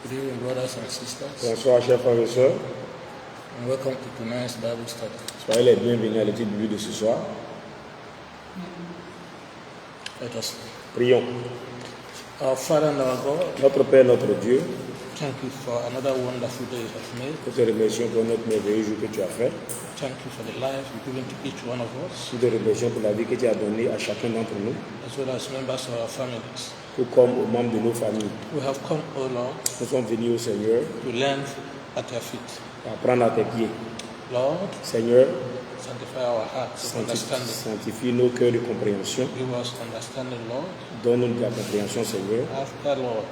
Good evening, brothers and sisters. Bonsoir, chers frères et sœurs. And welcome to tonight's Bible study. Soyez les bienvenus à l'étude biblique de ce soir. Let us pray. Prions. Our Father and our God, Notre Père, notre Dieu, thank you for another wonderful day you have made. nous te remercions pour notre merveilleux jour que tu as fait. Thank you for the life you've given to each one of us, Nous te remercions pour la vie que tu as donnée à chacun d'entre nous, as well as members of our families. tout comme aux membres de nos familles. We have come, O Lord, Nous sommes venus au Seigneur to learn at your feet. pour apprendre à tes pieds. Lord, Seigneur, sanctify our hearts of understanding. sanctifie nos cœurs de compréhension. Give us understanding, Lord. Donne-nous de la compréhension, Seigneur, After, Lord,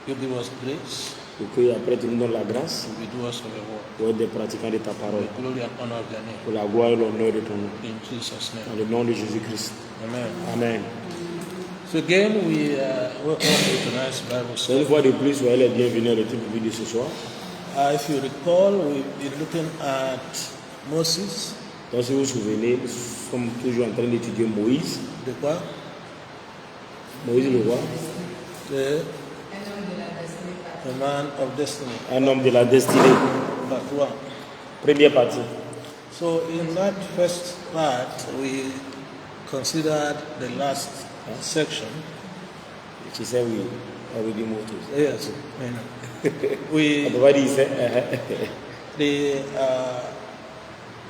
you give us grace pour que après tu nous donnes la grâce to be doers of your word. pour être des pratiquants de ta parole, The glory and honor of your name. pour la gloire et l'honneur de ton nom. In Jesus' Dans name. le nom de Jésus-Christ. Amen. Amen. So again, we welcome to tonight's Bible Une study. fois de plus, soyez les bienvenus à l'étude biblique de ce soir. If you recall, we've been looking at Moses, Donc, si vous vous souvenez, nous sommes toujours en train d'étudier Moïse. the quoi? Moïse le roi, The man of destiny, un homme de la destinée. part one. Première partie. So in that first part, we considered the last section. Tu sais, oui, on dit Moses. Yes, I know. We On peut pas dire ça.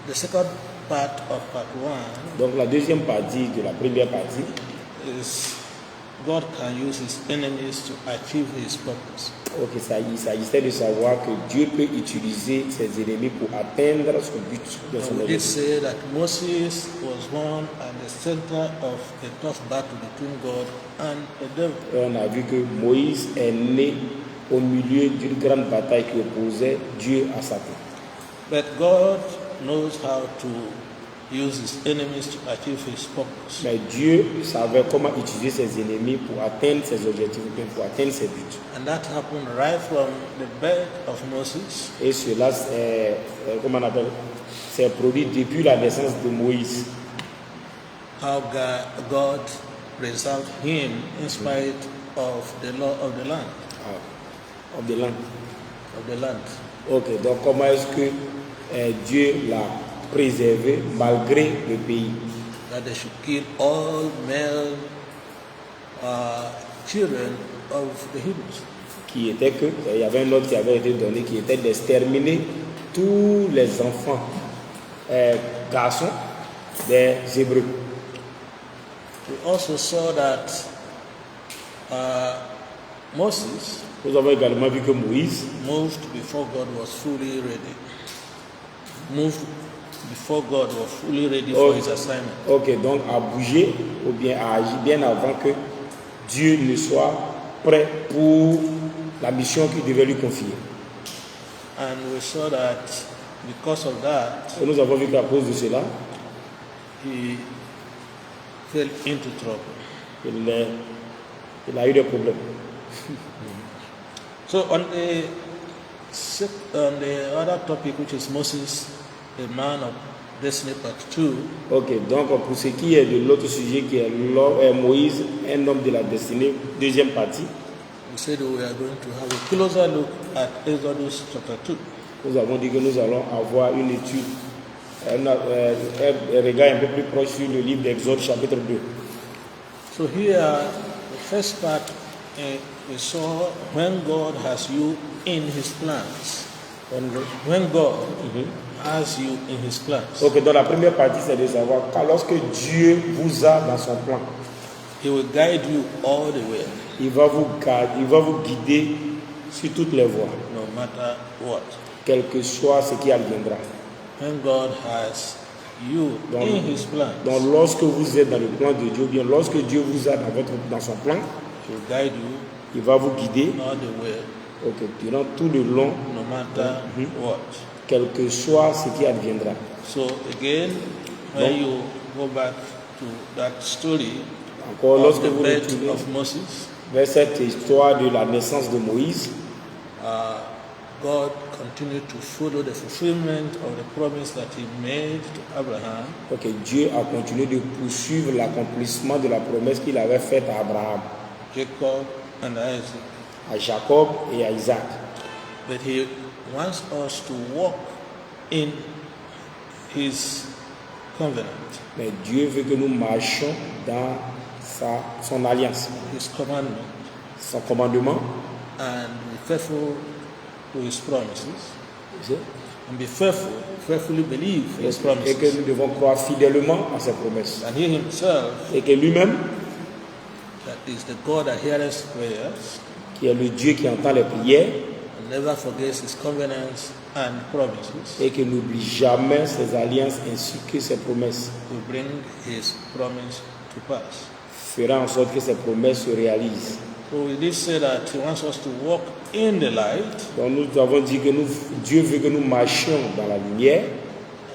the second part of part one Donc, la deuxième partie de la première partie, is God can use his enemies to achieve his purpose. il s'agissait de savoir que Dieu peut utiliser ses ennemis pour atteindre son but de son And we did objectif. say that Moses was one at the center of a tough battle between God and the devil. Et on a vu que Moïse est né au milieu d'une grande bataille qui opposait Dieu à Satan. But God knows how to use his enemies to achieve his purpose. Mais Dieu savait comment utiliser ses ennemis pour atteindre ses objectifs, ou bien pour atteindre ses buts. And that happened right from the birth of Moses Et cela, comment on appelle, s'est produit depuis la naissance de Moïse. how God preserved him in spite of the law of the land. Of the land. Of the land. Ok, donc comment est-ce que Dieu l'a préservé malgré le pays? That they should kill all male children of the Hebrews. Qui était que, il y avait un ordre qui avait été donné, qui était d'exterminer tous les enfants garçons des Hébreux. We also saw that Moses Nous avons également vu que Moïse moved before God was fully ready. Moved before God was fully ready for his assignment. Ok, donc a bougé ou bien a agi bien avant que Dieu ne soit prêt pour la mission qu'il devait lui confier. And we saw that because of that, Et nous avons vu qu'à cause de cela, he fell into trouble. il a eu des problèmes. So on the other topic, which is Moses, the man of destiny, part 2, Ok, donc pour ce qui est de l'autre sujet qui est Moïse, un homme de la destinée, deuxième partie, we said we are going to have a closer look at Exodus chapter 2. nous avons dit que nous allons avoir une étude, un regard un peu plus proche sur le livre d'Exode chapitre 2. So here, the first part, we saw when God has you in his plans. When God has you in his plans, Ok, dans la première partie, c'est de savoir que lorsque Dieu vous a dans son plan, he will guide you all the way, il va vous guider sur toutes les voies, no matter what. quel que soit ce qui adviendra. When God has you Donc, in his plans, donc lorsque vous êtes dans le plan de Dieu, bien lorsque Dieu vous a dans son plan, he will guide you il va vous guider all the way, ok, durant tout le long, no matter what. quel que soit ce qui adviendra. So again, when you go back to that story Encore, of lorsque the vous birth retournez of Moses, vers cette histoire de la naissance de Moïse, God continued to follow the fulfillment of the promise that he made to Abraham. ok, Dieu a continué de poursuivre l'accomplissement de la promesse qu'il avait faite à Abraham, Jacob and Isaac. à Jacob et à Isaac. But he wants us to walk in his covenant, Mais Dieu veut que nous marchions dans son alliance, his commandment, son commandement, and be faithful to his promises, et and be faithfully believe his que promises. nous devons croire fidèlement à ses promesses. And he himself, Et que lui-même, that is the God that hears prayers, qui est le Dieu qui entend les prières, and never forgets his covenants and promises, et qui n'oublie jamais ses alliances ainsi que ses promesses, will bring his promise to pass. fera en sorte que ses promesses se réalisent. So we did say that he wants us to walk in the light, Donc nous avons dit que Dieu veut que nous marchions dans la lumière,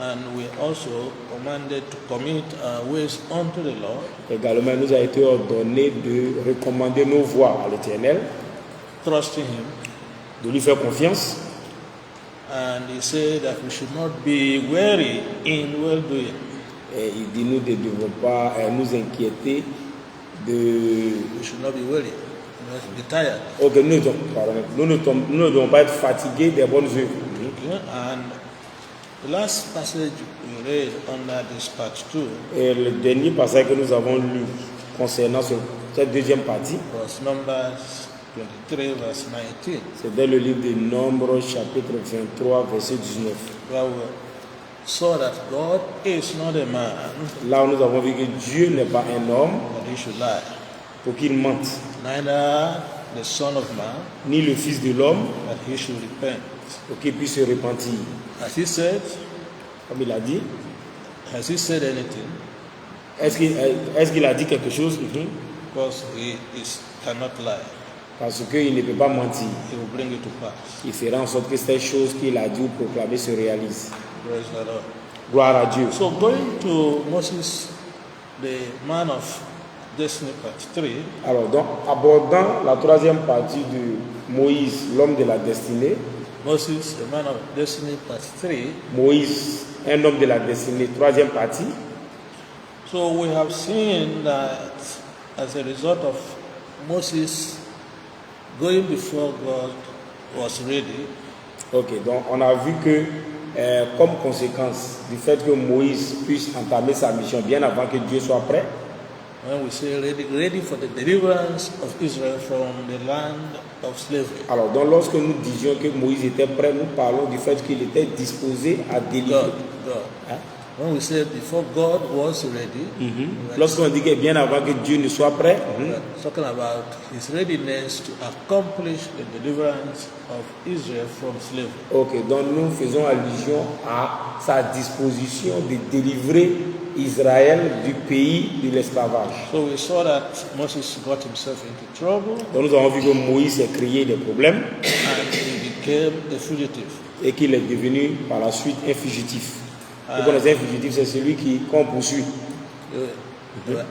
and we also commanded to commit our ways unto the Lord, également il nous a été ordonné de recommander nos voies à l'Éternel, trusting him. de lui faire confiance. And he said that we should not be weary in well-doing. Et il dit nous ne devons pas nous inquiéter de... We should not be weary, be tired. Ok, nous ne devons pas être fatigués des bonnes œuvres. Okay? And the last passage we read under this part 2 Et le dernier passage que nous avons lu concernant cette deuxième partie, was Numbers 23, verse 19, c'est dans le livre de Nombres, chapitre 23, verset 19. where we saw that God is not a man Là où nous avons vu que Dieu n'est pas un homme that he should lie, pour qu'il mente, neither the Son of Man ni le Fils de l'homme that he should repent. pour qu'il puisse se repentir. Has he said? Comme il a dit, Has he said anything? est-ce qu'il a dit quelque chose? Because he cannot lie. Parce qu'il ne peut pas mentir. He will bring it to pass. Il fera en sorte que ces choses qu'il a dit ou proclamées se réalisent. Praise the Lord. Gloire à Dieu. So going to Moses, the man of destiny, part 3, Alors, donc, abordant la troisième partie de Moïse, l'homme de la destinée, Moses, the man of destiny, part 3. Moïse, un homme de la destinée, troisième partie. So we have seen that as a result of Moses going before God was ready, Ok, donc on a vu que comme conséquence du fait que Moïse puisse entamer sa mission bien avant que Dieu soit prêt, when we say ready for the deliverance of Israel from the land of slavery. alors donc lorsque nous disions que Moïse était prêt, nous parlons du fait qu'il était disposé à délivrer. God. Hein? When we say before God was ready, Lorsqu'on dit que bien avant que Dieu ne soit prêt, we are talking about his readiness to accomplish the deliverance of Israel from slavery. ok, donc nous faisons allusion à sa disposition de délivrer Israël du pays de l'esclavage. So we saw that Moses got himself into trouble Donc nous avons vu que Moïse s'est créé des problèmes and he became a fugitive. et qu'il est devenu par la suite un fugitif. Vous connaissez un fugitif, c'est celui qu'on poursuit. They were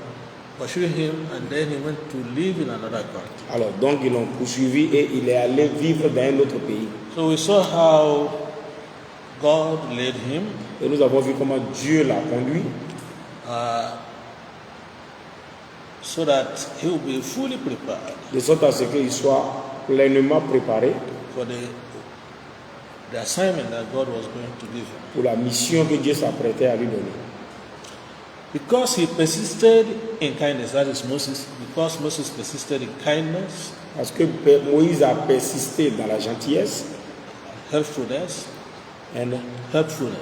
pursuing him and then he went to live in another country. Alors donc ils l'ont poursuivi et il est allé vivre dans un autre pays. So we saw how God led him Et nous avons vu comment Dieu l'a conduit so that he will be fully prepared de sorte à ce qu'il soit pleinement préparé for the assignment that God was going to give him. pour la mission que Dieu s'apprêtait à lui donner. Because he persisted in kindness, that is Moses, because Moses persisted in kindness, Parce que Moïse a persisté dans la gentillesse helpfulness, and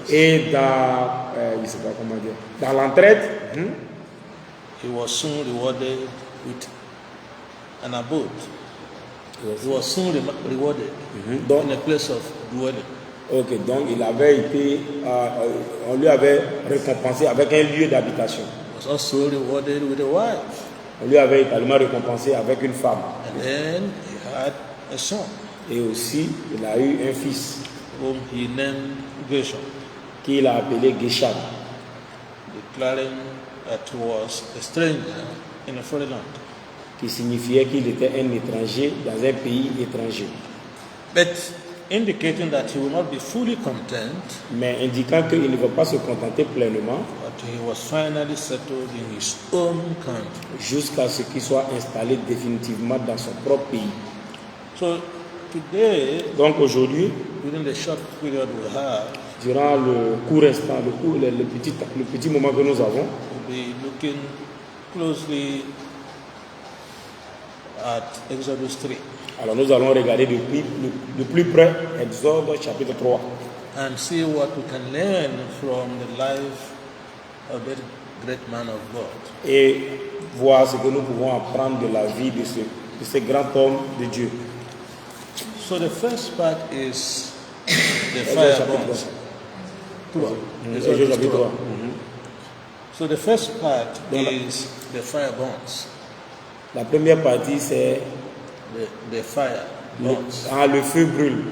et et dans, je sais pas comment dire, dans l'entraide, he was soon rewarded with an abode. He was soon rewarded donc, in a place of dwelling. ok, donc il avait été, on lui avait récompensé avec un lieu d'habitation. He was also rewarded with a wife. On lui avait également récompensé avec une femme. And then he had a son Et aussi, il a eu un fils whom he named Gershom, qu'il a appelé Gesham, declaring that he was a stranger in a foreign land. qui signifiait qu'il était un étranger dans un pays étranger, But indicating that he will not be fully content, mais indiquant qu'il ne va pas se contenter pleinement but he was finally settled in his own country. jusqu'à ce qu'il soit installé définitivement dans son propre pays. So today, Donc aujourd'hui, within the short period we have, durant le court instant, le petit moment que nous avons, we'll be looking closely at Exodus 3 alors nous allons regarder de plus près Exode chapitre 3 and see what we can learn from the life of that great man of God. et voir ce que nous pouvons apprendre de la vie de ce grand homme de Dieu. So the first part is the Exode fire chapitre bonds. 3. Exodus Exode chapitre 3. 3. So the first part is the fire bonds. La première partie, c'est The fire bonds. le feu brûle.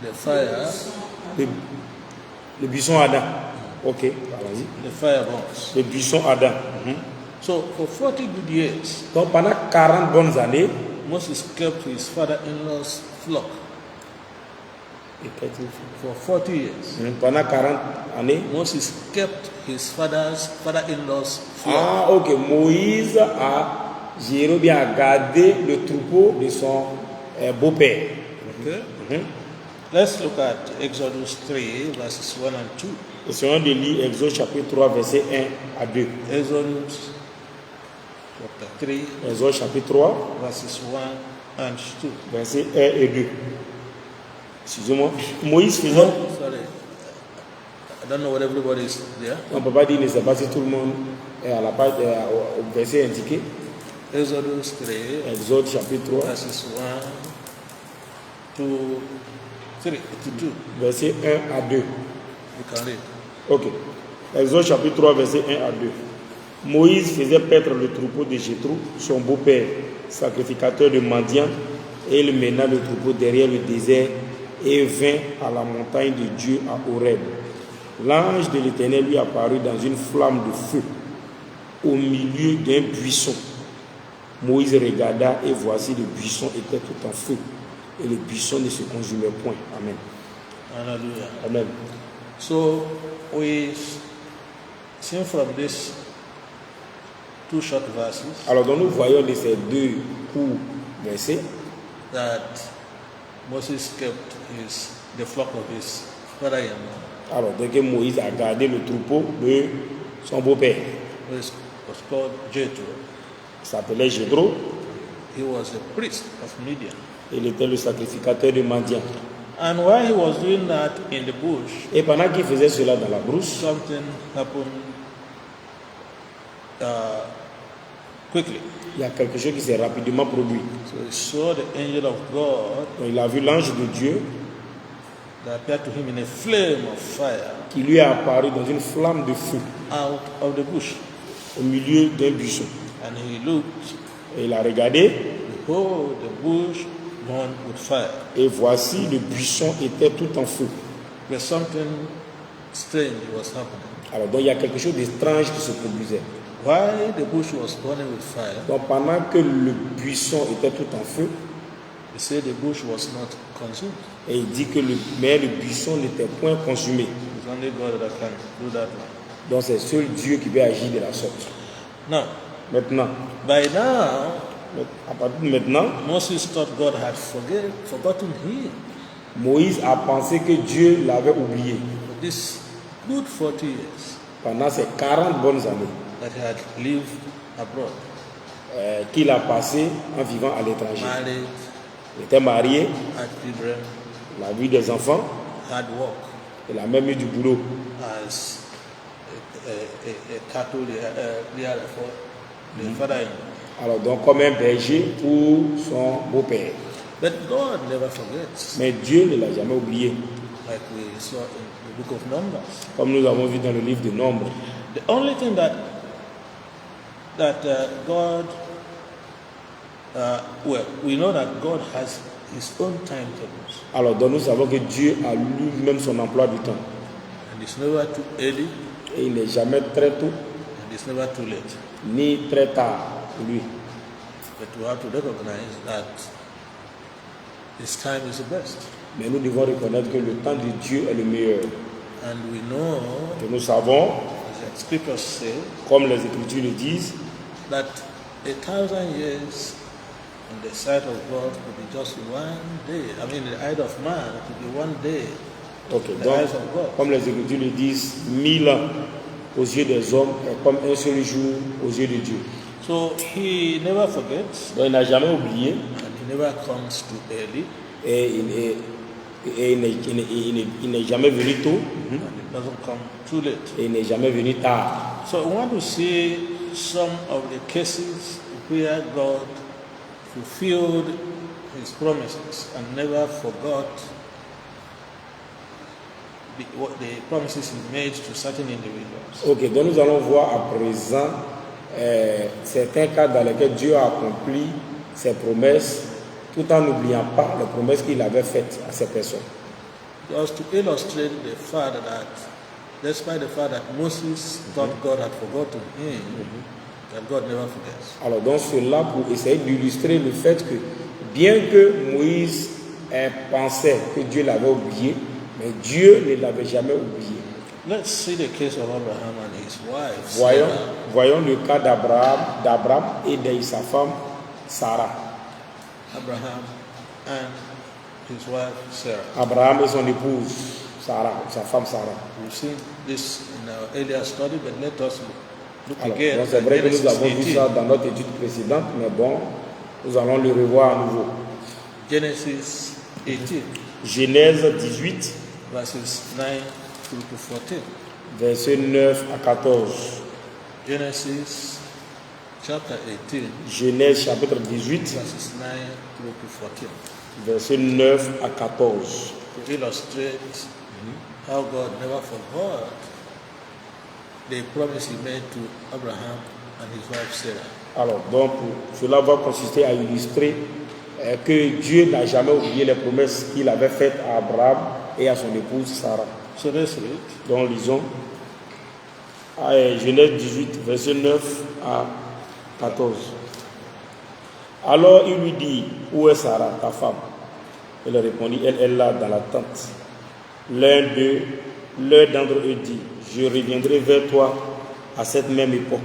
The fire, Le buisson Adam. Ok, allons-y. the fire bonds. Le buisson Adam. So for 40 good years, Donc pendant 40 bonnes années, Moses kept his father-in-law's flock. For 40 years, pendant 40 années, Moses kept his father-in-law's flock. ah ok, Moïse a géré bien, a gardé le troupeau de son beau-père. Okay. Let's look at Exodus 3, verses 1 and 2. Essayons de lire Exode chapitre 3, verset 1 à 2. Exodus chapter 3, Exode chapitre 3, verses 1 and 2. verset 1 et 2. Excusez-moi. Moïse faisait... Sorry, I don't know what everybody is there. On ne peut pas dire, ne sait pas si tout le monde est à la page, au verset indiqué. Exodus 3, Exode chapitre 3, verses 1 to 3 to 2. verset 1 à 2. You can read. Ok. Exode chapitre 3, verset 1 à 2. Moïse faisait paître le troupeau de Jéthro, son beau-père, sacrificateur de mendiants, et il mena le troupeau derrière le désert et vint à la montagne de Dieu à Horeb. L'ange de l'Éternel lui apparut dans une flamme de feu au milieu d'un buisson. Moïse regarda et voici le buisson était tout en feu et le buisson ne se consumait point. Amen. Hallelujah. Amen. So we see from this two short verses Alors donc nous voyons de ces deux courts versets that Moses kept the flock of his father-in-law, alors donc Moïse a gardé le troupeau de son beau-père. which was called Jethro. Il s'appelait Jéthro. He was a priest of Midian. Il était le sacrificateur de mendiants. And while he was doing that in the bush, Et pendant qu'il faisait cela dans la brousse, something happened quickly. il y a quelque chose qui s'est rapidement produit. So he saw the angel of God Donc, il a vu l'ange de Dieu that appeared to him in a flame of fire qui lui est apparu dans une flamme de feu out of the bush. au milieu d'un buisson. And he looked, Et il a regardé behold, the bush burned with fire. et voici le buisson était tout en feu. But something strange was happening. Alors donc il y a quelque chose d'étrange qui se produisait. While the bush was burning with fire, Donc pendant que le buisson était tout en feu, he said the bush was not consumed. et il dit que le buisson n'était point consumé. It's only God that can do that one. Donc c'est seul Dieu qui peut agir de la sorte. Now, Maintenant, by now, à partir de maintenant, Moses thought God had forgotten him Moïse a pensé que Dieu l'avait oublié for this good 40 years pendant ces 40 bonnes années that he had lived abroad, qu'il a passé en vivant à l'étranger. married, Il était marié, had children, il a eu des enfants, had work il a même eu du boulot as a cattle rearer for the father-in-law. alors donc comme un berger pour son beau-père. But God never forgets, Mais Dieu ne l'a jamais oublié, like we saw in the book of Numbers. comme nous avons vu dans le livre de Nombres. The only thing that God, well, we know that God has his own timetables, Alors donc nous savons que Dieu a lui-même son emploi du temps. and it's never too early, Et il n'est jamais très tôt, and it's never too late. ni très tard pour lui. But we have to recognize that his time is the best, Mais nous devons reconnaître que le temps de Dieu est le meilleur. and we know, Que nous savons, as the scriptures say, comme les Écritures le disent, that 1,000 years in the sight of God could be just one day. I mean, in the eye of man, it could be one day. Ok, In the donc, eyes of God. comme les Écritures le disent, 1000 ans aux yeux des hommes est comme un seul jour aux yeux de Dieu. So he never forgets, Donc il n'a jamais oublié and he never comes too early, et il n'est jamais venu tôt and it doesn't come too late. et il n'est jamais venu tard. So I want to see some of the cases where God fulfilled his promises and never forgot the promises he made to certain individuals. Ok, donc nous allons voir à présent certains cas dans lesquels Dieu a accompli ses promesses tout en n'oubliant pas les promesses qu'il avait faites à ces personnes. Just to illustrate the fact that, despite the fact that Moses thought God had forgotten him, that God never forgets. Alors donc cela pour essayer d'illustrer le fait que bien que Moïse pensait que Dieu l'avait oublié, mais Dieu ne l'avait jamais oublié. Let's see the case of Abraham and his wife. Sarah. Voyons le cas d'Abraham et de sa femme Sarah. Abraham and his wife Sarah. Abraham et son épouse Sarah, sa femme Sarah. We've seen this in our earlier study, but let us look Alors, again. donc c'est vrai que nous Genesis avons vu 18. ça dans notre étude précédente, mais bon, nous allons le revoir à nouveau. Genesis 18, Genèse 18, verses 9 through to 14. versets 9 à 14. Genesis chapter 18, Genèse chapitre 18, verses 9 through to 14. versets 9 à 14. To illustrate how God never forgot the promise he made to Abraham and his wife Sarah. Alors, donc, cela va consister à illustrer que Dieu n'a jamais oublié les promesses qu'il avait faites à Abraham et à son épouse Sarah. So let's read. Donc, lisons Genèse 18, verset 9 à 14. Alors il lui dit, où est Sarah, ta femme? Elle répondit, elle est là dans la tente. L'un d'entre eux dit, je reviendrai vers toi à cette même époque.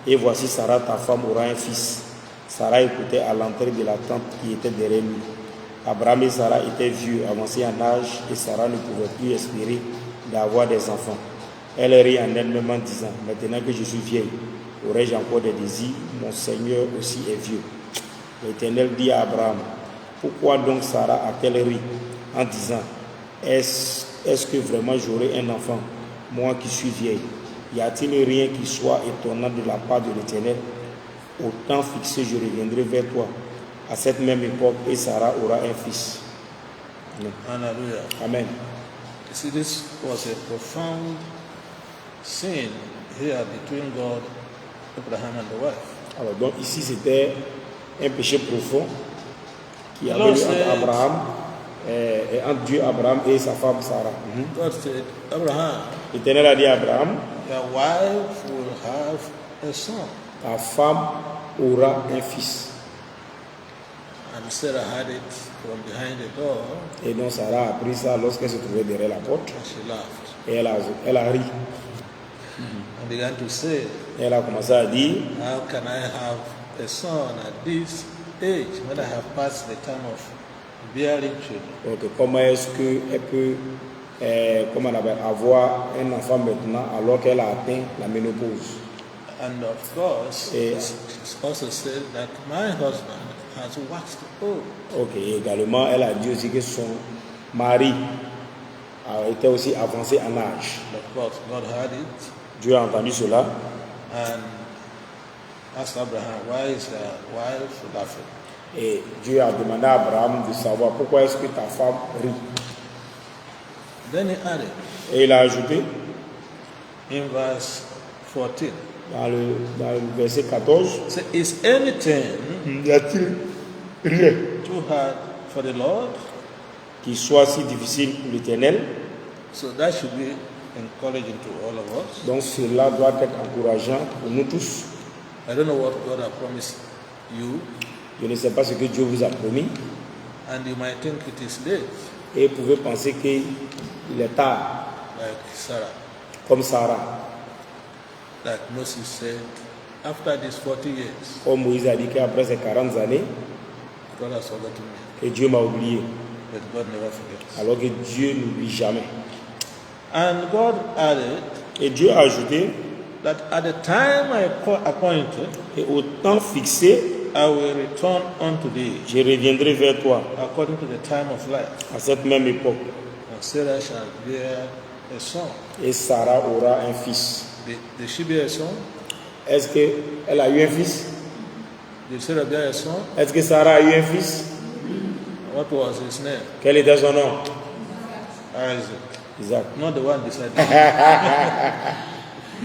Et voici Sarah, ta femme, aura un fils. Sarah écoutait à l'entrée de la tente qui était derrière lui. Abraham et Sarah étaient vieux, avancés en âge, et Sarah ne pouvait plus espérer d'avoir des enfants. Elle rit en elle-même en disant, maintenant que je suis vieille, aurais-je encore des désirs? Mon Seigneur aussi est vieux. L'Éternel dit à Abraham, pourquoi donc Sarah a-t-elle ri en disant, est-ce que vraiment j'aurai un enfant, moi qui suis vieille? Y a-t-il rien qui soit étonnant de la part de l'Éternel? Au temps fixé, je reviendrai vers toi à cette même époque et Sarah aura un fils. Hallelujah. Amen. You see, this was a profound sin here between God, Abraham, and the wife. Alors donc ici c'était un péché profond qui avait Alors, eu c'est- entre Abraham et entre Dieu, Abraham et sa femme Sarah. God said, Abraham, L'Éternel a dit à Abraham, your wife will have a son. ta femme aura un fils. And Sarah had it from behind the door, Et donc Sarah a pris ça lorsqu'elle se trouvait derrière la porte and she laughed et elle a ri. and began to say, Elle a commencé à dire, how can I have a son at this age when I have passed the time of bearing children? donc, comment est-ce qu'elle peut comment on appelle, avoir un enfant maintenant alors qu'elle a atteint la ménopause? And of course, Eh. it's also said that my husband has waxed old. Ok, et également elle a dit aussi que son mari a été aussi avancé en âge. Of course, God heard it Dieu a entendu cela and asked Abraham, why is your wife laughing? et Dieu a demandé à Abraham de savoir pourquoi est-ce que ta femme rit. Then he added Et il a ajouté in verse 14, dans le verset 14, say, is anything y a-t-il rien too hard for the Lord? qui soit si difficile pour l'Éternel? So that should be encouraging to all of us. Donc cela doit être encourageant pour nous tous. I don't know what God has promised you, Je ne sais pas ce que Dieu vous a promis and you might think it is late, et vous pouvez penser qu'il est tard, like Sarah, comme Sarah. like Moses said, after these 40 years, Comme Moïse a dit qu'après ces 40 années, God has forgotten me. que Dieu m'a oublié. But God never forgets. Alors que Dieu n'oublie jamais. And God added Et Dieu a ajouté, that at the time I appointed, et au temps fixé, I will return unto thee je reviendrai vers toi according to the time of life. à cette même époque. And Sarah shall bear a son. Et Sarah aura un fils. Did she bear a son? Est-ce qu'elle a eu un fils? Did Sarah bear a son? Est-ce que Sarah a eu un fils? What was his name? Quel était son nom? Isaac. Isaac. Not the one beside him.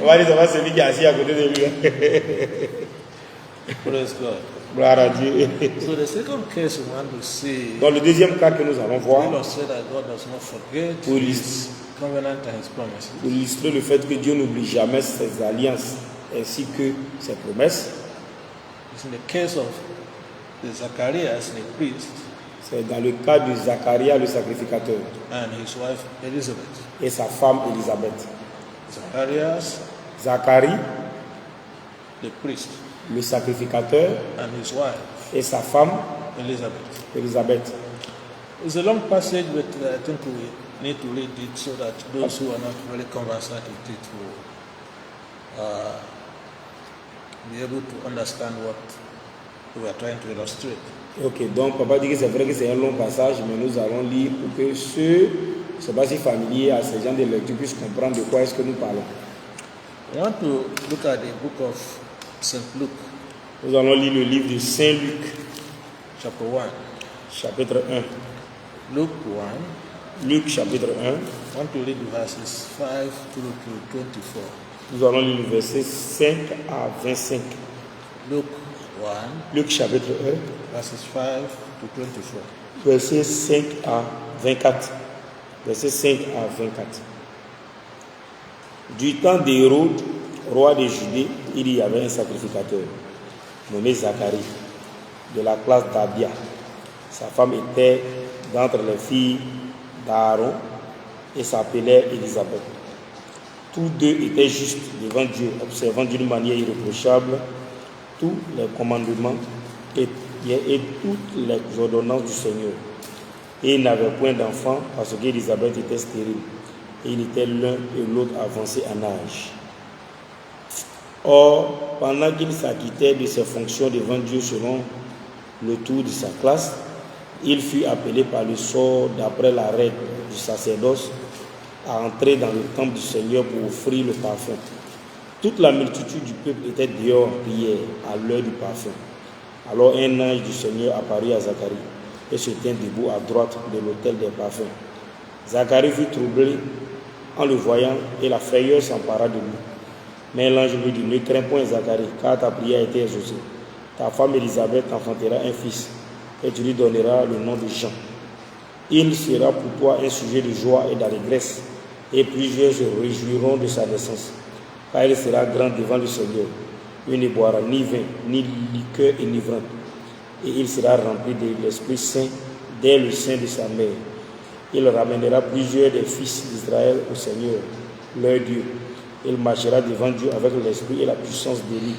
On va dire que c'est celui qui est assis à côté de lui. Praise God. Gloire à Dieu. So the second case we want to see, Dans le deuxième cas que nous allons the voir, Lord said that God does not forget Oui. his covenant and his promises. pour illustrer le fait que Dieu n'oublie jamais ses alliances ainsi que ses promesses, It's in the case of the Zacharias, the priest, c'est dans le cas de Zacharia le sacrificateur and his wife Elizabeth. et sa femme Élisabeth. Zacharias, Zacharie, the priest, le sacrificateur and his wife et sa femme Elizabeth. Élisabeth. It's a long passage, but I think we need to read it so that those who are not very conversant with it will be able to understand what we are trying to illustrate. Ok, donc papa dit que c'est vrai que c'est un long passage, mais nous allons lire pour que ceux qui ne sont pas si familiers à ces gens de lecture puissent comprendre de quoi est-ce que nous parlons. I want to look at the book of St. Luke, Nous allons lire le livre de Saint Luc, chapter 1. chapitre 1. Luke 1, Luc, chapitre 1. I want to read verses 5 through to 24. Nous allons lire le verset 5 à 25. Luke 1, Luc, chapitre 1, verses 5 to 24. verset 5 à 24. Verset 5 à 24. Du temps d'Hérode, roi de Judée, il y avait un sacrificateur nommé Zacharie, de la classe d'Abia. Sa femme était d'entre les filles d'Aaron et s'appelait Élisabeth. Tous deux étaient justes devant Dieu, observant d'une manière irréprochable tous les commandements et toutes les ordonnances du Seigneur. Et ils n'avaient point d'enfant parce qu'Élisabeth était stérile. Et ils étaient l'un et l'autre avancés en âge. Or, pendant qu'il s'acquittait de ses fonctions devant Dieu selon le tour de sa classe, il fut appelé par le sort d'après la règle du sacerdoce à entrer dans le temple du Seigneur pour offrir le parfum. Toute la multitude du peuple était dehors en prière à l'heure du parfum. Alors un ange du Seigneur apparut à Zacharie et se tint debout à droite de l'autel des parfums. Zacharie fut troublé en le voyant et la frayeur s'empara de lui. Mais l'ange lui dit, ne crains point Zacharie, car ta prière a été exaucée. Ta femme Élisabeth enfantera un fils et tu lui donneras le nom de Jean. Il sera pour toi un sujet de joie et d'allégresse, et plusieurs se réjouiront de sa naissance, car il sera grand devant le Seigneur. Il ne boira ni vin, ni liqueur enivrante, et il sera rempli de l'Esprit Saint dès le sein de sa mère. Il ramènera plusieurs des fils d'Israël au Seigneur, leur Dieu. Il marchera devant Dieu avec l'esprit et la puissance d'Élie,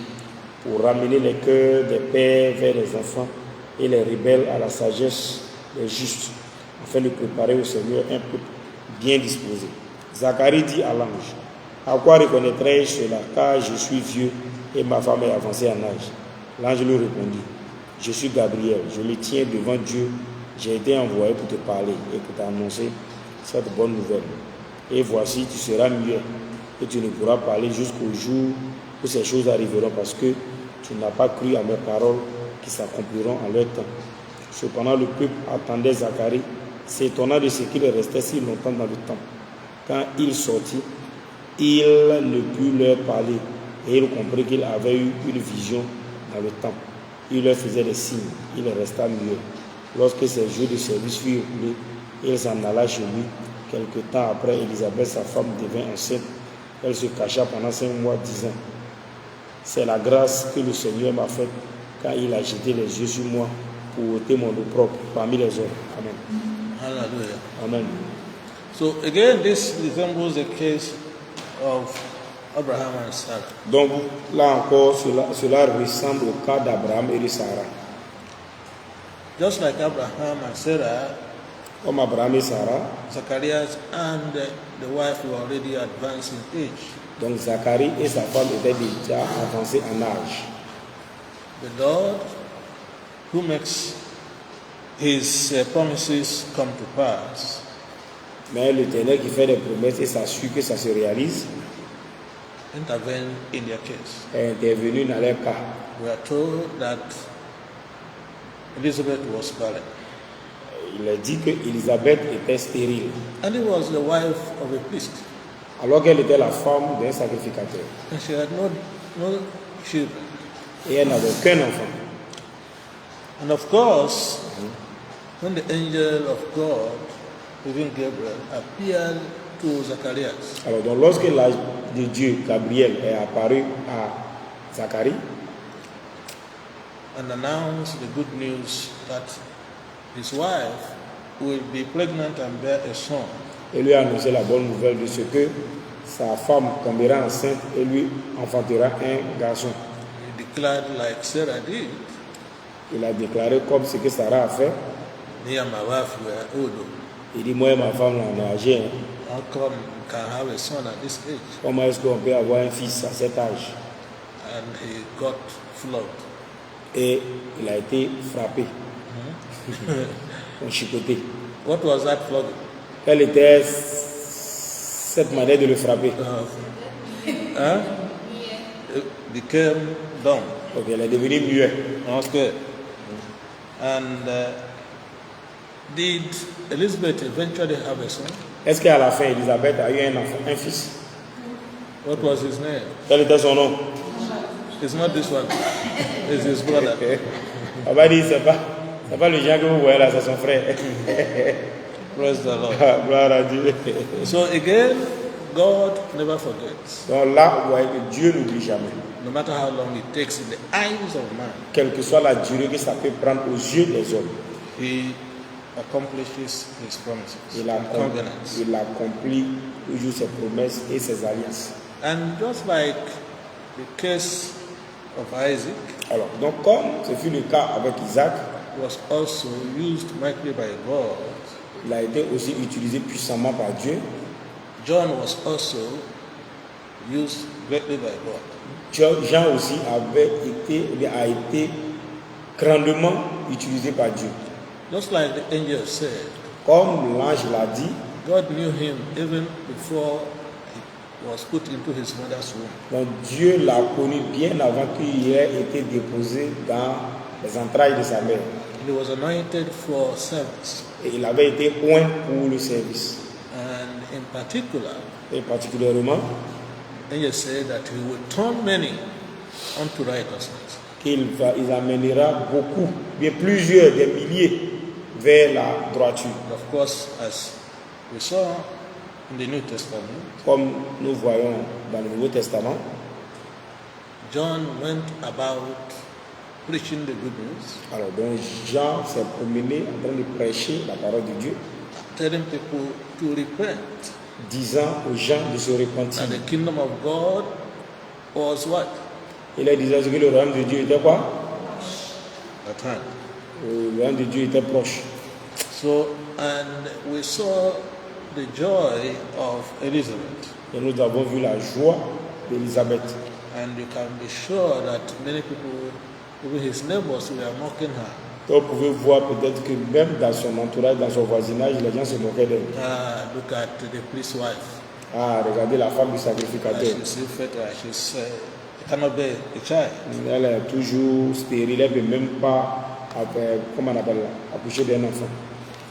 pour ramener les cœurs des pères vers les enfants et les rebelles à la sagesse des justes, afin de préparer au Seigneur un peuple bien disposé. Zacharie dit à l'ange, à quoi reconnaîtrai-je cela, car je suis vieux et ma femme est avancée en âge. L'ange lui répondit, je suis Gabriel, je le tiens devant Dieu, j'ai été envoyé pour te parler et pour t'annoncer cette bonne nouvelle. Et voici, tu seras muet et tu ne pourras parler jusqu'au jour où ces choses arriveront, parce que tu n'as pas cru à mes paroles qui s'accompliront en leur temps. Cependant, le peuple attendait Zacharie, s'étonnant de ce qu'il restait si longtemps dans le temple. Quand il sortit, il ne put leur parler, et il comprit qu'il avait eu une vision dans le temple. Il leur faisait des signes, il resta muet. Lorsque ses jours de service furent écoulés, il s'en alla chez lui. Quelque temps après, Élisabeth, sa femme, devint enceinte. Elle se cacha pendant 5 mois, disant, c'est la grâce que le Seigneur m'a faite quand il a jeté les yeux sur moi pour ôter mon opprobre parmi les hommes. Amen. Hallelujah. Amen. So again, this resembles the case of Abraham and Sarah. Donc là encore, cela ressemble au cas d'Abraham et de Sarah. Just like Abraham and Sarah, Comme Abraham et Sarah, Zacharias and the wife were already advanced in age. donc Zacharie et sa femme étaient déjà avancés en âge. The Lord, who makes his promises come to pass, Mais l'Éternel qui fait des promesses et s'assure que ça se réalise, intervened in their case. est intervenu dans leur cas. We are told that Elizabeth was barren, Il a dit qu'Élisabeth était stérile, and he was the wife of a priest, alors qu'elle était la femme d'un sacrificateur. and she had no children. Et elle n'avait aucun enfant. And of course, when the angel of God, even Gabriel, appeared to Zacharias, Alors, donc, lorsque l'ange de Dieu, Gabriel, est apparu à Zacharie and announced the good news that his wife will be pregnant and bear a son, et lui a annoncé la bonne nouvelle de ce que sa femme tombera enceinte et lui enfantera un garçon. he declared, like Sarah did, Il a déclaré comme ce que Sarah a fait. me and my wife were old. Il dit, moi et ma femme, on est âgés. How come you can have a son at this age? Comment est-ce qu'on peut avoir un fils à cet âge? And he got flogged. Et il a été frappé, chicoté. What was that flogging? Quelle était cette manière de le frapper? It became dumb. Donc, elle est devenue muette. Okay. And did Elizabeth eventually have a son? Est-ce qu'à la fin, Élisabeth a eu un enfant, un fils? What was his name? Quel était son nom? It's not this one. It's his brother. On va dire, c'est pas le genre que vous voyez là, c'est son frère. Praise the Lord. Gloire à Dieu. So again, God never forgets. Donc là, vous voyez que Dieu n'oublie jamais. No matter how long it takes in the eyes of man, Quelle que soit la durée que ça peut prendre aux yeux des hommes, he accomplishes his promises il and covenants. accomplit toujours ses promesses et ses alliances. And just like the case of Isaac Alors, donc comme ce fut le cas avec Isaac, was also used mightily by God, il a été aussi utilisé puissamment par Dieu. John was also used greatly by God. Jean aussi a été grandement utilisé par Dieu. Just like the angel said, Comme l'ange l'a dit, God knew him even before he was put into his mother's womb. donc Dieu l'a connu bien avant qu'il ait été déposé dans les entrailles de sa mère. He was anointed for service. Et il avait été oint pour le service. And in particular, Et particulièrement, the angel said that he would turn many unto righteousness. qu'il amènera beaucoup, bien plusieurs, des milliers, vers la droiture. Of course, as we saw in the New Testament, Comme nous voyons dans le Nouveau Testament, John went about preaching the good news, alors donc Jean s'est promené en train de prêcher la parole de Dieu, telling people to repent. disant aux gens de se repentir. And the kingdom of God was what? Il a dit que le royaume de Dieu était quoi? At hand. Le royaume de Dieu était proche. So, and we saw the joy of Elizabeth. Et nous avons vu la joie d'Élisabeth. And you can be sure that many people, even his neighbors, were mocking her. Vous pouvez voir peut-être que même dans son entourage, dans son voisinage, les gens se moquaient d'elle. Look at the priest's wife. Ah, regardez la femme du sacrificateur. She's infertile. She cannot bear a child. Elle est toujours stérile, elle ne peut même pas, comment on appelle là, accoucher d'un enfant.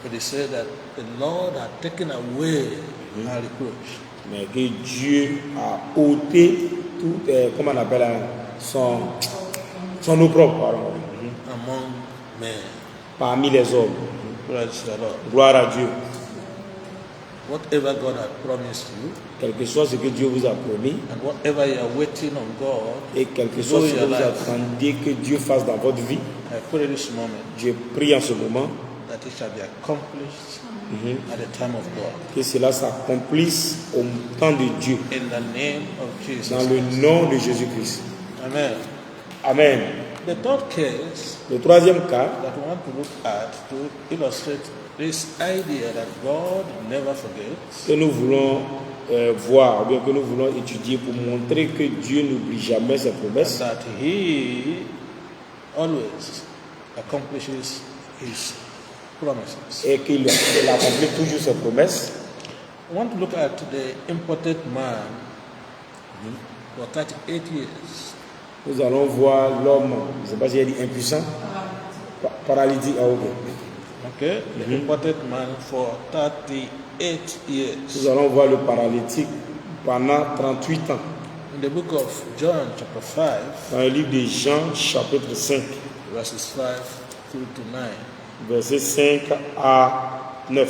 But they say that the Lord had taken away her reproach. Mais que Dieu a ôté tout, comment on appelle là, son opprobre, pardon, Among men. parmi les hommes. Praise the Lord. Gloire à Dieu. Whatever God had promised you, Quel que soit ce que Dieu vous a promis, and whatever you are waiting on God, et quel que soit ce que vous attendez que Dieu fasse dans votre vie, I pray this moment Dieu prie en ce moment that it shall be accomplished at the time of God. que cela s'accomplisse au temps de Dieu, In the name of Jesus. dans le nom de Jésus-Christ. Amen. Amen. the third case Le troisième cas that we want to look at to illustrate this idea that God never forgets que nous voulons voir, ou bien que nous voulons étudier pour montrer que Dieu n'oublie jamais ses promesses, that He always accomplishes His promises. et qu'il accomplit toujours ses promesses. I want to look at the impotent man for 38 years. Nous allons voir l'homme, je ne sais pas si il dit impuissant, paralytique. Ah, ok. Okay, the impotent man for 38 years. Nous allons voir le paralytique pendant 38 ans. In the book of John, chapter 5, Dans le livre de Jean, chapitre 5, verses 5 through to 9. versets 5 à 9.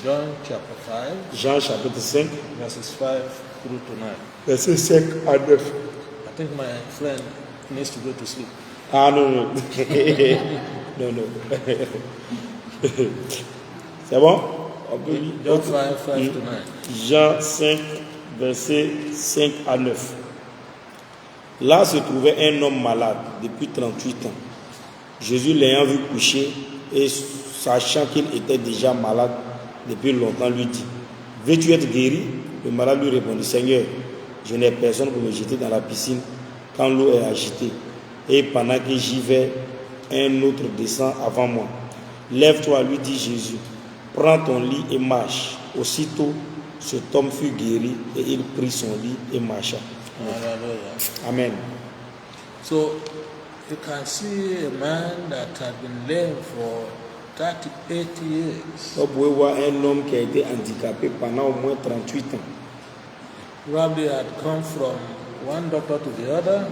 John chapter 5, Jean, chapitre 5, verses 5 through to 9. versets 5 à 9. I think my friend needs to go to sleep. Ah non, non. Non, non. C'est bon? On peut lire. John 5, 5 to 9. Jean 5, versets 5 à 9. Là se trouvait un homme malade depuis 38 ans. Jésus l'ayant vu coucher et sachant qu'il était déjà malade depuis longtemps, lui dit: veux-tu être guéri? Le malade lui répondit: Seigneur, je n'ai personne pour me jeter dans la piscine quand l'eau est agitée. Et pendant que j'y vais, un autre descend avant moi. Lève-toi, lui dit Jésus, prends ton lit et marche. Aussitôt, cet homme fut guéri et il prit son lit et marcha. Hallelujah. Amen. So you can see a man that had been lame for 38 years. Vous pouvez voir un homme qui a été handicapé pendant au moins 38 ans. Probably had come from one doctor to the other.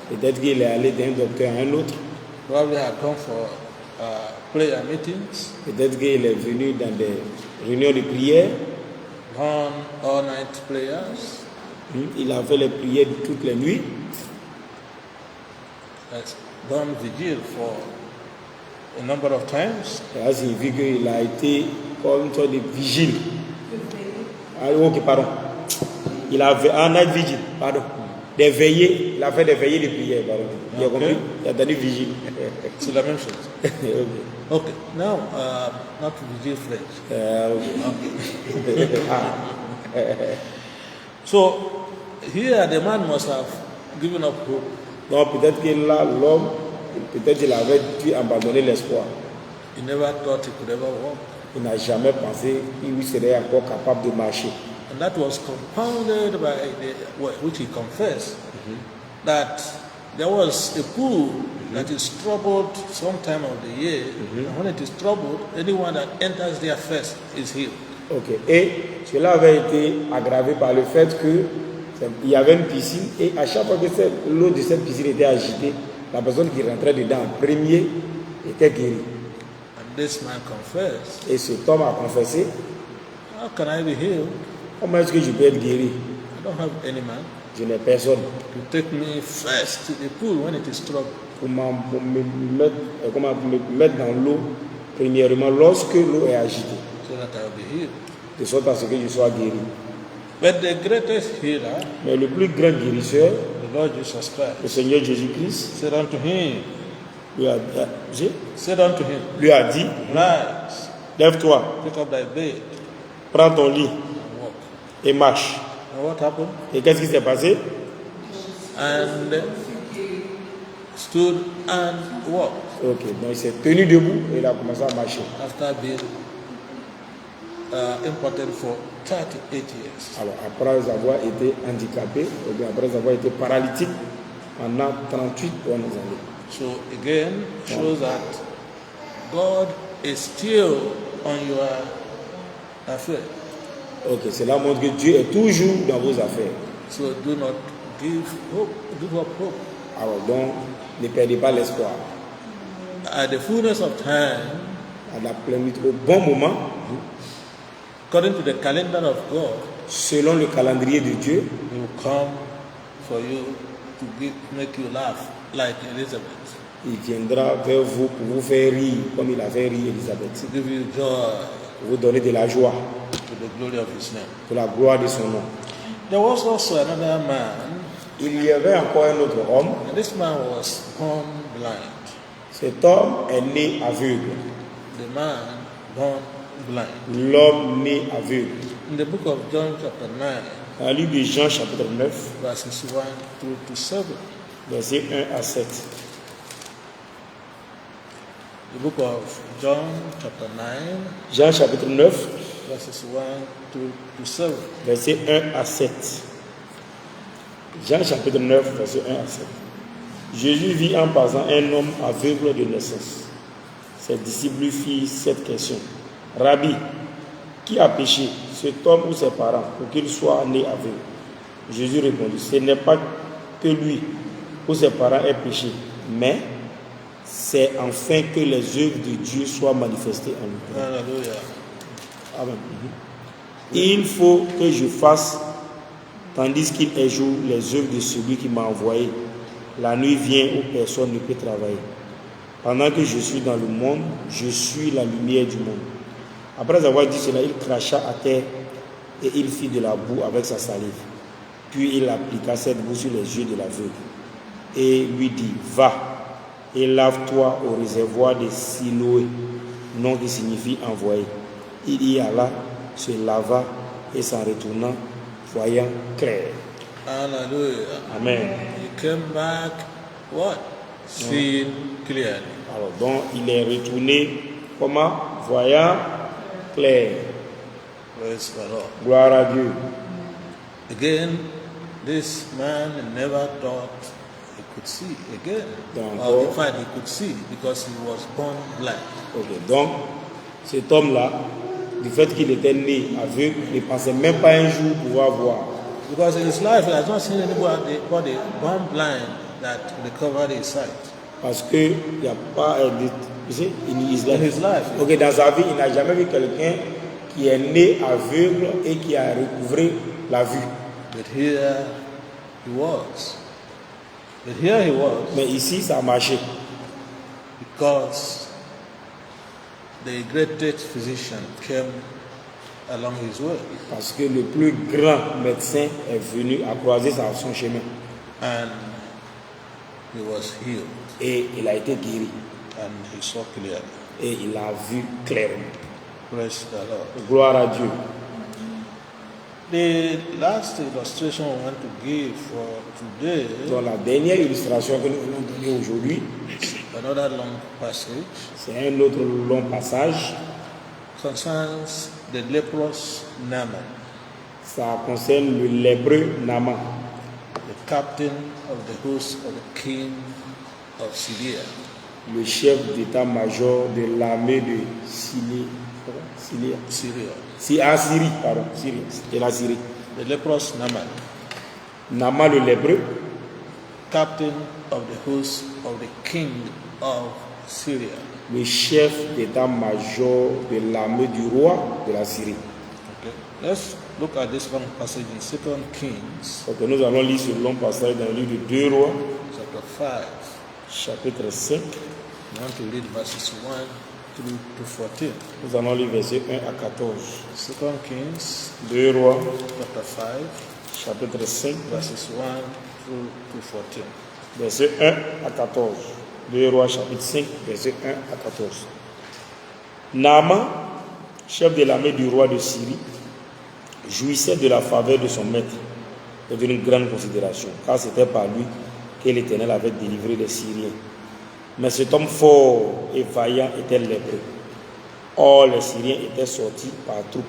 Peut-être qu'il est allé d'un docteur à un autre. Probably had come for prayer meetings, Peut-être qu'il est venu dans des réunions de prière. gone all-night prayers. Il a fait les prières toutes les nuits. Has done vigil for a number of times. Cela signifie qu'il a été comme une sorte de vigile. Ah, ok, pardon. Il a fait un night vigile, pardon. Des veillées, il a fait des veillées de prière, pardon. Il a Ok. compris? Il a donné vigile. C'est la même chose. Ok. Okay, now not vigil French. Ok. Ah. So here the man must have given up hope. Donc peut-être que là, l'homme, peut-être qu'il avait dû abandonner l'espoir. He never thought he could ever walk. Il n'a jamais pensé qu'il serait encore capable de marcher. And that was compounded by which he confessed that there was a pool that is troubled some time of the year. And when it is troubled, anyone that enters there first is healed. Ok. Et cela avait été aggravé par le fait qu'il y avait une piscine et à chaque fois que l'eau de cette piscine était agitée, la personne qui rentrait dedans en premier était guérie. And this man confessed, Et cet homme a confessé: how can I be healed? comment est-ce que je peux être guéri? I don't have any man Je n'ai personne to take me first to the pool when it is troubled. pour me mettre dans l'eau premièrement lorsque l'eau est agitée, So that I will be healed. de sorte à ce que je sois guéri. But the greatest healer, Mais le plus grand guérisseur, the Lord Jesus Christ, le Seigneur Jésus-Christ, said unto him, lui a dit: Rise, lève-toi, take up thy bed, prends ton lit and walk. et marche. And what happened? Et qu'est-ce qui s'est passé? And stood and walked Ok, donc il s'est tenu debout et il a commencé à marcher. after being impotent for 38 years. Alors après avoir été handicapé, ou bien après avoir été paralytique pendant 38 bonnes années. So again, shows that God is still on your affair. Ok, cela montre que Dieu est toujours dans vos affaires. So do not give up hope. Alors donc, ne perdez pas l'espoir. At the fullness of time, À la plénitude, au bon moment, according to the calendar of God, selon le calendrier de Dieu, He will come for you to make you laugh like Elizabeth, il viendra vers vous pour vous faire rire comme il a fait rire Élisabeth, to give you joy pour vous donner de la joie, to the glory of His name. pour la gloire de son nom. There was also another man, Il y avait encore un autre homme, and this man was born blind. Cet homme est né aveugle. The man born blind. L'homme né aveugle. In the book of John chapter 9, Dans le livre de Jean chapitre 9, verses 1 through to 7. versets 1 à 7. The book of John chapter 9, Jean chapitre 9, verses 1 through to 7. versets 1 à 7. Jean chapitre 9, verset 1 à 7. Jésus vit en passant un homme aveugle de naissance. Ses disciples lui firent cette question. Rabbi, qui a péché, cet homme ou ses parents, pour qu'il soit né aveugle? Jésus répondit, ce n'est pas que lui ou ses parents aient péché, mais c'est afin que les œuvres de Dieu soient manifestées en lui. Hallelujah. Amen. Il faut que je fasse, tandis qu'il est jour, les œuvres de celui qui m'a envoyé. La nuit vient où personne ne peut travailler. Pendant que je suis dans le monde, je suis la lumière du monde. Après avoir dit cela, il cracha à terre et il fit de la boue avec sa salive. Puis il appliqua cette boue sur les yeux de l'aveugle et lui dit, va et lave-toi au réservoir de Siloé, nom qui signifie envoyé. Il y alla, se lava et s'en retournant, voyant clair. Hallelujah. Amen. He came back, what? Seeing clearly. Alors donc il est retourné, comment? Voyant clair. Praise the Lord. Gloire à Dieu. Again, this man never thought he could see again. Donc, Or in fact, he could see because he was born blind. Ok, donc cet homme-là, du fait qu'il était né aveugle, il ne pensait même pas un jour pouvoir voir. Because in his life, he has not seen anybody born blind that recovered his sight. Parce qu'il n'y a pas in his life. life. Ok, dans sa vie, il n'a jamais vu quelqu'un qui est né aveugle et qui a recouvré la vue. But here he was. Mais ici, ça a marché. Because the greatest physician came along his way. Parce que le plus grand médecin est venu à croiser son chemin. And he was healed. Et il a été guéri. And he saw clearly. Et il a vu clairement. Praise the Lord. Gloire à Dieu. The last illustration I want to give for today, Dans la dernière illustration que nous voulons donner aujourd'hui, another long passage, c'est un autre long passage. concerns the leprous Naaman, Ça concerne le lépreux Naaman, the captain of the host of the king of Syria. le chef d'état-major de l'armée de Syrie. De la Syrie. The leprous Naaman, Naaman le lépreux, captain of the host of the king of Syria. le chef d'état-major de l'armée du roi de la Syrie. Okay. Let's look at this long passage in 2 Kings, Donc nous allons lire ce long passage dans le livre de 2 Rois, chapter 5. chapitre 5. I want to read verses 1 through to 14. Nous allons lire versets 1 à 14. 2 Kings, 2 Rois, chapter 5, chapitre 5, verses 1 through to 14. versets 1 à 14. 2 Rois, chapitre 5, versets 1 à 14. Naaman, chef de l'armée du roi de Syrie, jouissait de la faveur de son maître et d'une grande considération, car c'était par lui que l'Éternel avait délivré les Syriens. Mais cet homme fort et vaillant était lépreux. Or, les Syriens étaient sortis par troupes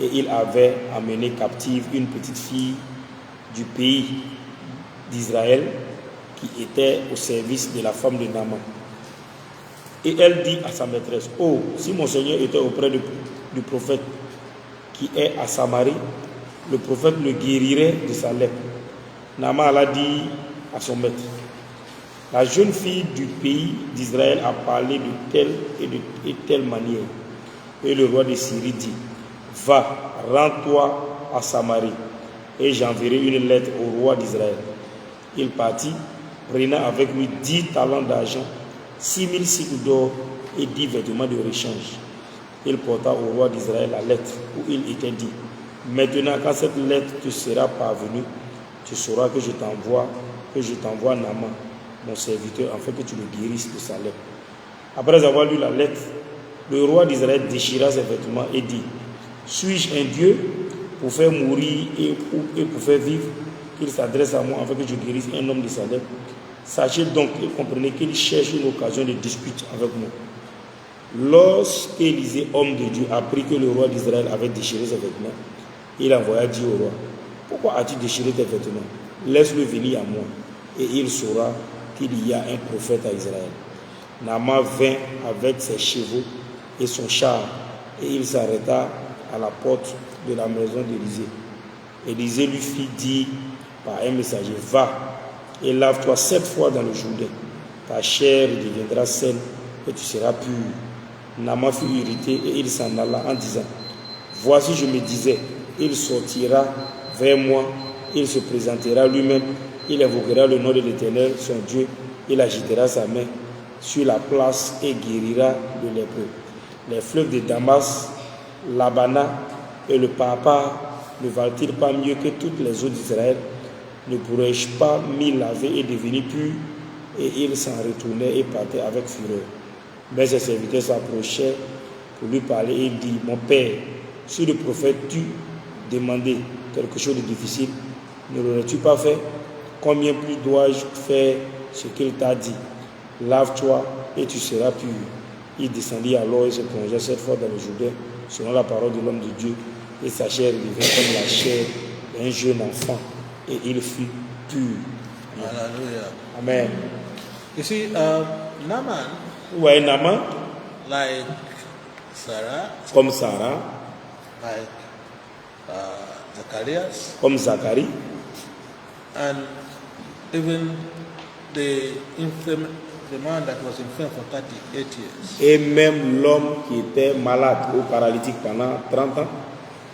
et il avait amené captive une petite fille du pays d'Israël qui était au service de la femme de Naaman. Et elle dit à sa maîtresse, « Oh, si mon Seigneur était auprès du prophète qui est à Samarie, le prophète le guérirait de sa lèpre. » Naaman a dit à son maître, « La jeune fille du pays d'Israël a parlé de telle et de telle manière. » Et le roi de Syrie dit, « Va, rends-toi à Samarie, et j'enverrai une lettre au roi d'Israël. » Il partit, prenant avec lui 10 talents d'argent, 6000 cycles d'or et 10 vêtements de rechange. Il porta au roi d'Israël la lettre où il était dit, « Maintenant, quand cette lettre te sera parvenue, tu sauras que je t'envoie Naaman, mon serviteur, afin que tu le guérisses de sa lèpre. Après avoir lu la lettre, le roi d'Israël déchira ses vêtements et dit, suis-je un Dieu pour faire mourir et pour faire vivre, qu'il s'adresse à moi afin que je guérisse un homme de sa lèpre? Sachez donc et comprenez qu'il cherche une occasion de dispute avec moi. Lorsqu'Élisée, homme de Dieu, apprit que le roi d'Israël avait déchiré ses vêtements, il envoya dire au roi, pourquoi as-tu déchiré tes vêtements? Laisse-le venir à moi, et il saura qu'il y a un prophète à Israël. Naaman vint avec ses chevaux et son char, et il s'arrêta à la porte de la maison d'Élisée. Élisée lui fit dire par un messager, va et lave-toi 7 fois dans le Jourdain. Ta chair deviendra saine et tu seras pur. Naaman fut irrité et il s'en alla en disant, voici je me disais, il sortira vers moi, il se présentera lui-même, il invoquera le nom de l'Éternel, son Dieu, il agitera sa main sur la place et guérira le lépreux. Les fleuves de Damas, l'Abana et le Papa ne valent-ils pas mieux que toutes les eaux d'Israël? Ne pourrais-je pas m'y laver et devenir pur? Et il s'en retournait et partait avec fureur. Mais ses serviteurs s'approchaient pour lui parler et dit, mon père, si le prophète t'eût demandé quelque chose de difficile, ne l'aurais-tu pas fait? Combien plus dois-je faire ce qu'il t'a dit? Lave-toi et tu seras pur. Il descendit alors et se plongea 7 fois dans le Jourdain, selon la parole de l'homme de Dieu, et sa chair devint comme la chair d'un jeune enfant, et il fut pur. Hallelujah. Amen. You see, Naaman, Ouais, Naaman, like Sarah, comme Sarah, like Zacharias, comme Zacharie, and even the man that was infirm for 38 years, et même l'homme qui était malade ou paralytique pendant 30 ans,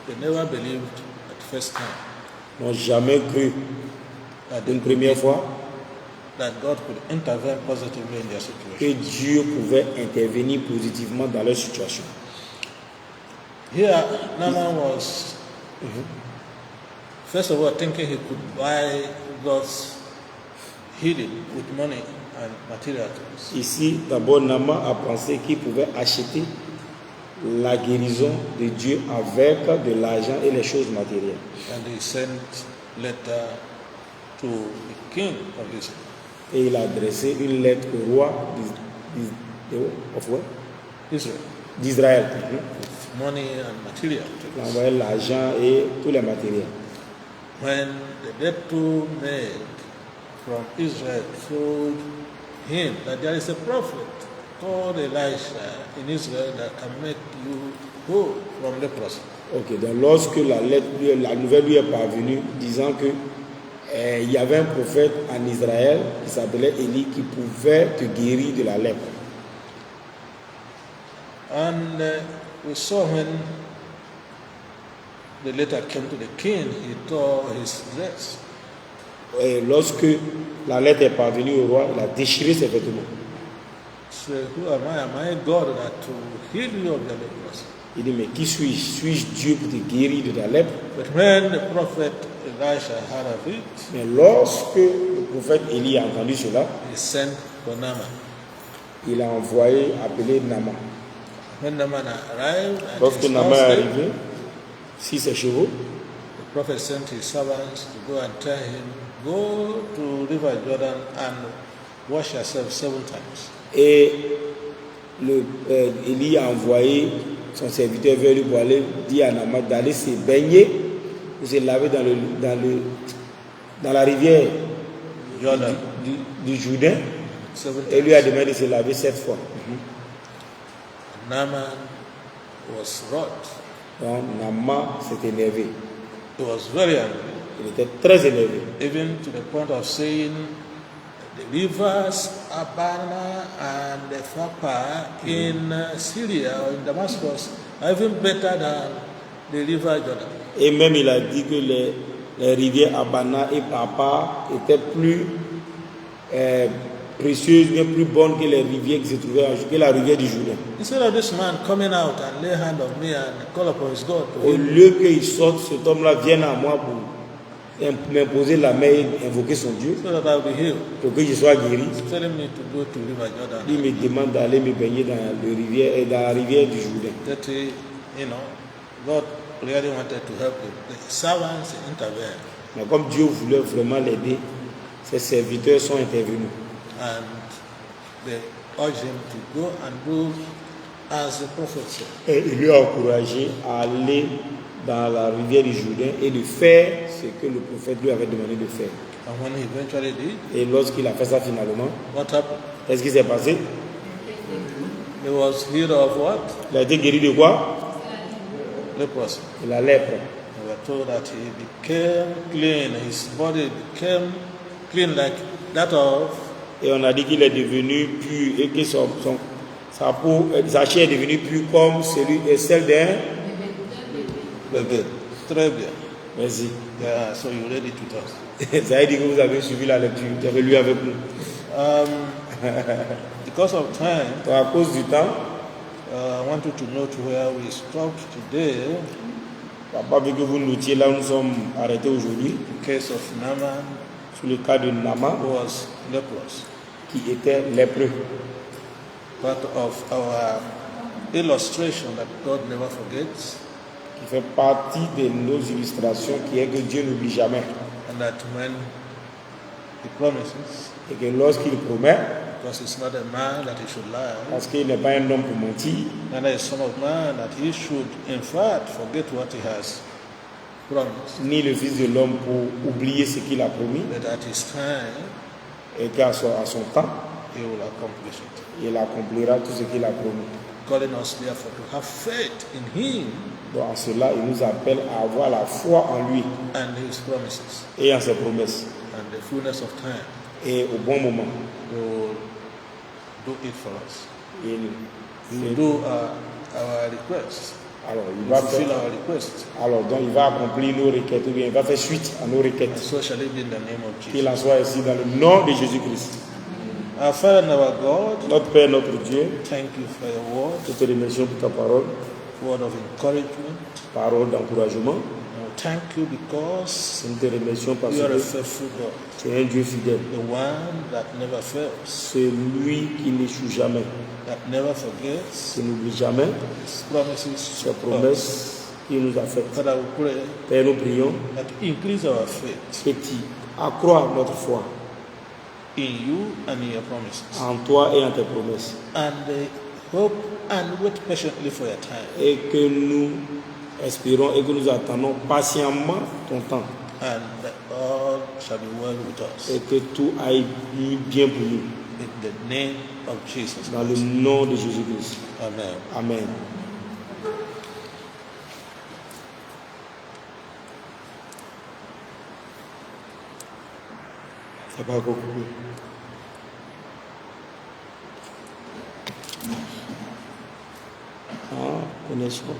they never believed at first time n'ont jamais cru une première fois that God could intervene positively in their que situation. Dieu pouvait intervenir positivement dans leur situation. Here, Naaman was, first of all, thinking he could buy God's healing with money and material things. Ici, d'abord, Naaman a pensé qu'il pouvait acheter la guérison de Dieu avec de l'argent et les choses matérielles. And he sent letter to the king of Israel. Et il a adressé une lettre au roi Israel, d'Israël. with money and material Il things. a envoyé l'argent et tous les matériels. When the debtor made from Israel told him that there is a prophet called Elisha in Israel that can make you whole from leprosy. Ok, donc lorsque la nouvelle lui est parvenue disant que il y avait un prophète en Israël qui s'appelait Élie qui pouvait te guérir de la lèpre. And we saw when the letter came to the king, he tore his dress. Et lorsque la lettre est parvenue au roi, il a déchiré ses vêtements. So who am I? Am I God that to heal you of your leprosy? Il dit, mais qui suis-je? Suis-je Dieu pour te guérir de la lèpre? But when the prophet Elisha heard of it, Mais lorsque le prophète Élie a entendu cela, he sent for Naaman. il a envoyé appeler Naaman. When Naaman arrived at Lorsque his Naaman est house, arrivé, sur ses chevaux, the prophet sent his servants to go and tell him, go to river Jordan and wash yourself 7 times. et Élie a envoyé son serviteur vers lui pour aller dire à Naaman d'aller se baigner ou se laver dans la rivière Jordan, du Jourdain, 7 et lui a times. demandé de se laver 7 fois. Naaman was wroth. Donc Naaman s'est énervé. He was very angry, Il était très énervé. even to the point of saying the rivers Abana and the Pharpar in Syria or in Damascus are even better than the river Jordan. Et même il a dit que les rivières Abana et Papa étaient plus précieuses, bien plus bonnes que les rivières qui se trouvaient que la rivière du Jourdain. Instead of this man coming out and lay hand on me and call upon his God to Au heal me, lieu qu'il sorte, cet homme-là vienne à moi pour m'imposer la main et invoquer son Dieu so that I'll be healed. pour que je sois guéri. He's telling me to go to River Jordan. Lui me demande d'aller me baigner dans la rivière du Jourdain. That he, God really wanted to help him. The servants intervened. Mais comme Dieu voulait vraiment l'aider, ses serviteurs sont intervenus. And they urged him to go and do as the prophet said. Et il lui a encouragé à aller dans la rivière du Jourdain et de faire ce que le prophète lui avait demandé de faire. And when he eventually did, Et lorsqu'il a fait ça finalement, what happened? qu'est-ce qui s'est passé? He was healed of what? Il a été guéri de quoi? Leprosy. De la lèpre. We were told that he became clean, his body became clean like that of Et on a dit qu'il est devenu pur et que sa peau, sa chair est devenue pure comme celle d'un bébé. Très bien. Merci. Yeah, so you read it with us. Ça veut dire que vous avez suivi la lecture, vous avez lu avec nous. Because of time, Donc, à cause du temps, I want you to note where we stopped today. papa veut que vous notiez là où nous sommes arrêtés aujourd'hui, The case of Naaman, sur le cas de Naaman, who was leprous. qui était lépreux. Part of our illustration that God never forgets, Qui fait partie de nos illustrations, qui est que Dieu n'oublie jamais. and that when He promises, Et que lorsqu'il promet, because He's not a man that He should lie, parce qu'il n'est pas un homme pour mentir, neither a son of man that He should, in fact, forget what He has promised, ni le Fils de l'homme pour oublier ce qu'il a promis, but at His time, et qu'à son temps, He will accomplish it. il accomplira tout ce qu'il a promis. Calling us therefore to have faith in Him Donc en cela, il nous appelle à avoir la foi en lui and His promises, et en ses promesses. and the fullness of time Et au bon moment, will do it for us. il He will fait- do our requests. alors, il He va will fulfill faire, our requests. alors donc il va accomplir nos requêtes, ou bien il va faire suite à nos And requêtes. so shall it be in the name of Jesus. Qu'il en soit ainsi dans le nom de Jésus-Christ. Our Father and our God, Notre Père, notre Dieu, thank you for your word, nous te remercions pour ta parole, word of encouragement. parole d'encouragement. And we thank you because Nous te remercions parce you are a que faithful God, tu es un Dieu fidèle, the one that never fails, celui qui n'échoue jamais, that never forgets qui n'oublie jamais His promises ses to us. promesses qu'il nous a faites. Father, we pray Père, nous prions that increase our faith que tu accrois notre foi in you and in your promises, en toi et en tes promesses, and hope and wait patiently for your time, et que nous espérons et que nous attendons patiemment ton temps, and that all shall be well with us. et que tout aille bien pour nous. In the name of Jesus. Dans le nom de Jésus-Christ. Amen. Amen. C'est pas encore coupé. Ah, connexion.